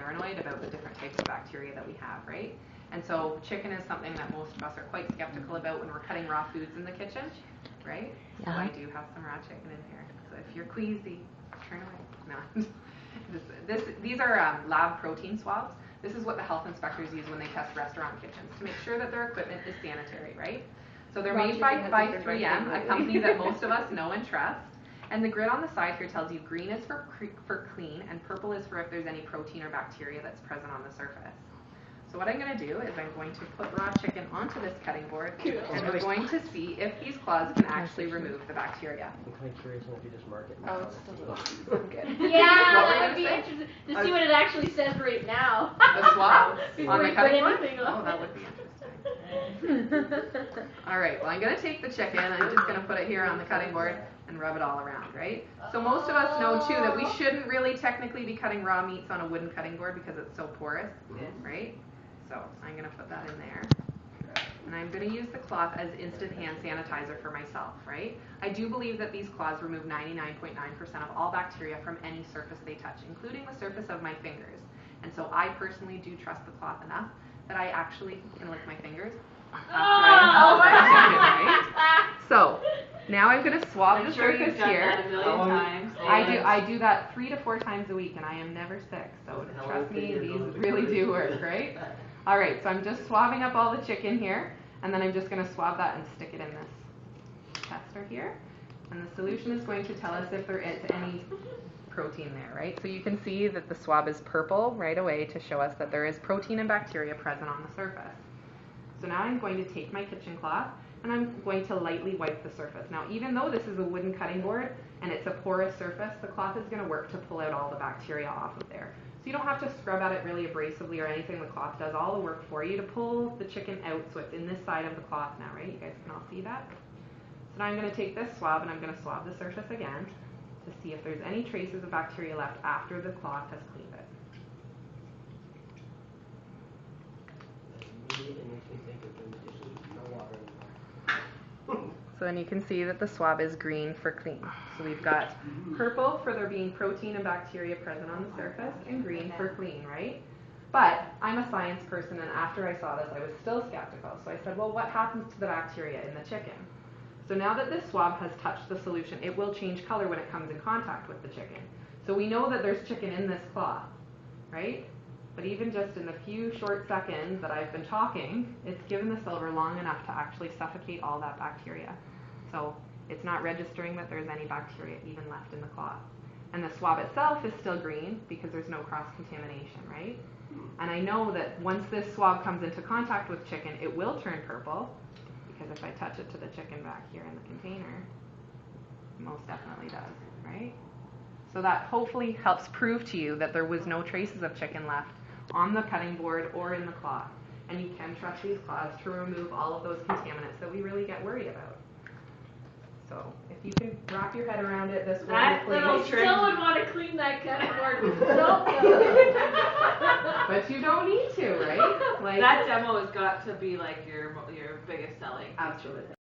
paranoid about the different types of bacteria that we have, right? And so chicken is something that most of us are quite skeptical about when we're cutting raw foods in the kitchen, right? So I do have some raw chicken in here. So if you're queasy, turn away. No. These are lab protein swabs. This is what the health inspectors use when they test restaurant kitchens to make sure that their equipment is sanitary, right? So they're made by 3M, a company that most of us know and trust. And the grid on the side here tells you green is for clean and purple is for if there's any protein or bacteria that's present on the surface. So what I'm going to do is I'm going to put raw chicken onto this cutting board, and we're going to see if these cloths can actually remove the bacteria. I'm kind of curious if you just mark it. Oh, it's still good. Yeah, that would be interesting to see what it actually says right now. The swab on the cutting board? Oh, that would be interesting. All right, well, I'm going to take the chicken, and I'm just going to put it here on the cutting board and rub it all around, right? So most of us know, too, that we shouldn't really technically be cutting raw meats on a wooden cutting board because it's so porous, right? So I'm going to put that in there. And I'm going to use the cloth as instant hand sanitizer for myself, right? I do believe that these cloths remove 99.9% of all bacteria from any surface they touch, including the surface of my fingers. And so I personally do trust the cloth enough that I actually can lick my fingers after I chicken, right? So now I'm going to swab the surface here. I do that 3 to 4 times a week, and I am never sick. So trust me, these really do work, right? All right, so I'm just swabbing up all the chicken here, and then I'm just going to swab that and stick it in this tester here. And the solution is going to tell us if there is any protein there, right? So you can see that the swab is purple right away to show us that there is protein and bacteria present on the surface. So now I'm going to take my kitchen cloth, and I'm going to lightly wipe the surface. Now, even though this is a wooden cutting board and it's a porous surface, the cloth is going to work to pull out all the bacteria off of there. So you don't have to scrub at it really abrasively or anything. The cloth does all the work for you to pull the chicken out, so it's in this side of the cloth now, right? You guys can all see that? So now I'm going to take this swab and I'm going to swab the surface again to see if there's any traces of bacteria left after the cloth has cleaned it. So then you can see that the swab is green for clean. So we've got purple for there being protein and bacteria present on the surface, and green for clean, right? But I'm a science person, and after I saw this, I was still skeptical. So I said, well, what happens to the bacteria in the chicken? So now that this swab has touched the solution, it will change color when it comes in contact with the chicken. So we know that there's chicken in this cloth, right? But even just in the few short seconds that I've been talking, it's given the silver long enough to actually suffocate all that bacteria. So it's not registering that there's any bacteria even left in the cloth. And the swab itself is still green because there's no cross-contamination, right? And I know that once this swab comes into contact with chicken, it will turn purple, because if I touch it to the chicken back here in the container, it most definitely does, right? So that hopefully helps prove to you that there was no traces of chicken left on the cutting board or in the cloth. And you can trust these cloths to remove all of those contaminants that we really get worried about. So if you can wrap your head around it this way, I still would want to clean that cutting board with soap. But you don't need to, right? Like, that demo has got to be like your biggest selling. Absolutely.